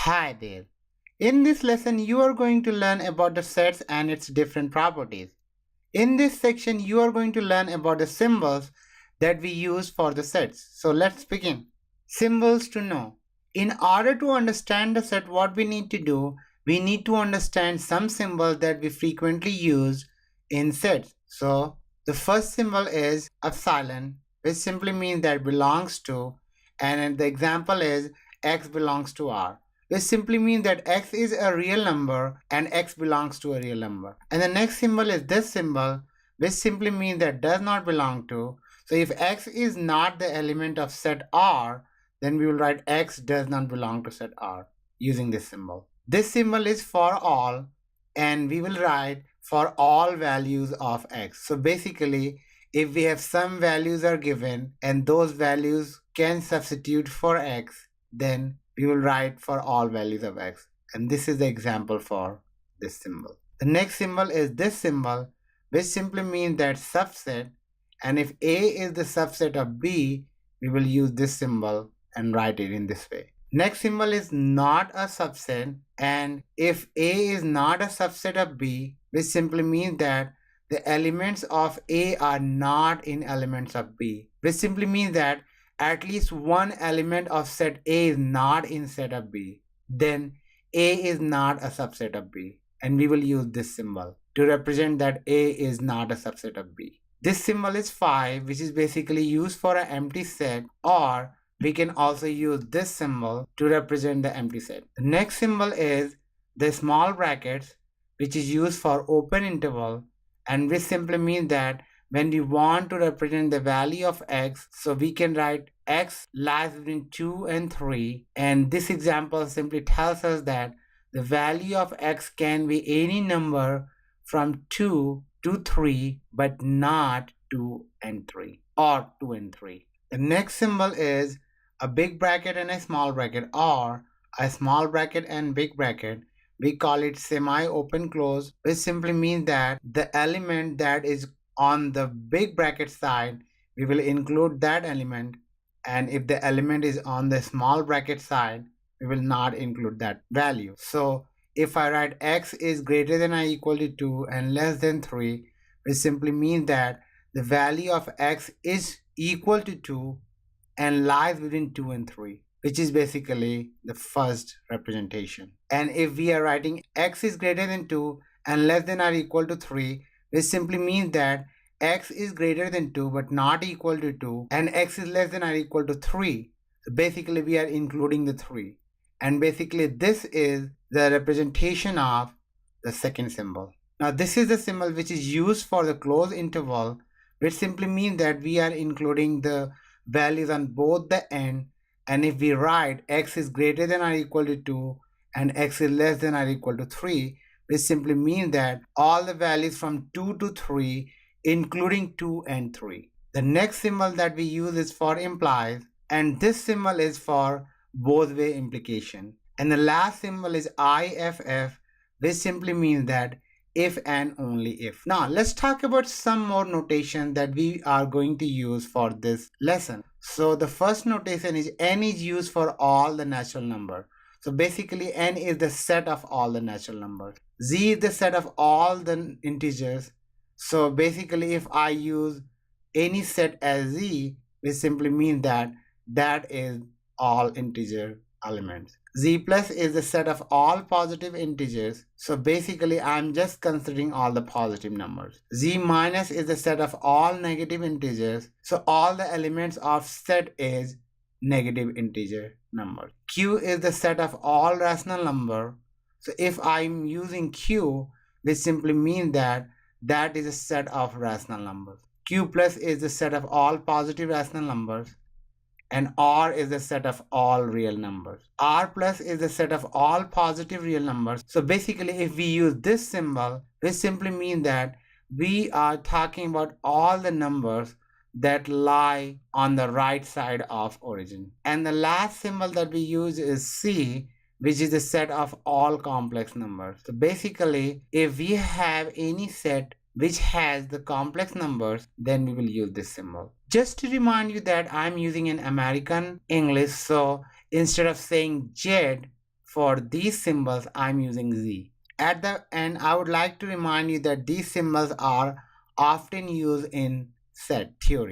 Hi there. In this lesson, you are going to learn about the sets and its different properties. In this section, you are going to learn about the symbols that we use for the sets. So let's begin. Symbols to know. In order to understand the set, what we need to do, we need to understand some symbols that we frequently use in sets. So the first symbol is epsilon, which simply means that belongs to, and the example is x belongs to R. This simply means that x is a real number and x belongs to a real number. And the next symbol is this symbol, which simply means that does not belong to. So if x is not the element of set R, then we will write x does not belong to set R using this symbol. This symbol is for all, and we will write for all values of x. So basically, if we have some values are given and those values can substitute for x, then we will write for all values of x, and this is the example for this symbol. The next symbol is this symbol, which simply means that subset, and if A is the subset of B, we will use this symbol and write it in this way. Next symbol is not a subset, and if A is not a subset of B, which simply means that the elements of A are not in elements of B, which simply means that at least one element of set A is not in set of B, then A is not a subset of B, and we will use this symbol to represent that A is not a subset of B. This symbol is 5, which is basically used for an empty set, or we can also use this symbol to represent the empty set. The next symbol is the small brackets, which is used for open interval, and which simply means that when we want to represent the value of x, so we can write x lies between 2 and 3, and this example simply tells us that the value of x can be any number from 2 to 3, but not 2 and 3 or 2 and 3. The next symbol is a big bracket and a small bracket, or a small bracket and big bracket. We call it semi-open close, which simply means that the element that is on the big bracket side, we will include that element, and if the element is on the small bracket side, we will not include that value. So if I write x is greater than or equal to 2 and less than 3, which simply means that the value of x is equal to 2 and lies between 2 and 3, which is basically the first representation. And if we are writing x is greater than 2 and less than or equal to 3, this simply means that x is greater than 2 but not equal to 2, and x is less than or equal to 3. So basically we are including the 3. And basically this is the representation of the second symbol. Now this is the symbol which is used for the closed interval, which simply means that we are including the values on both the end, and if we write x is greater than or equal to 2 and x is less than or equal to 3, which simply means that all the values from 2 to 3, including 2 and 3. The next symbol that we use is for implies, and this symbol is for both way implication. And the last symbol is IFF, which simply means that if and only if. Now let's talk about some more notation that we are going to use for this lesson. So the first notation is n is used for all the natural numbers. So basically n is the set of all the natural numbers. Z is the set of all the integers. So basically if I use any set as Z, which simply means that that is all integer elements. Z plus is the set of all positive integers. So basically I'm just considering all the positive numbers. Z minus is the set of all negative integers. So all the elements of set is negative integer number. Q is the set of all rational number. So if I'm using Q, which simply means that that is a set of rational numbers. Q plus is the set of all positive rational numbers, and R is the set of all real numbers. R plus is the set of all positive real numbers. So basically if we use this symbol, this simply means that we are talking about all the numbers that lie on the right side of origin. And the last symbol that we use is C, which is the set of all complex numbers. So basically if we have any set which has the complex numbers, then we will use this symbol. Just to remind you that I'm using an American English, so instead of saying Z For these symbols, I'm using Z. At the end, I would like to remind you that these symbols are often used in set theory.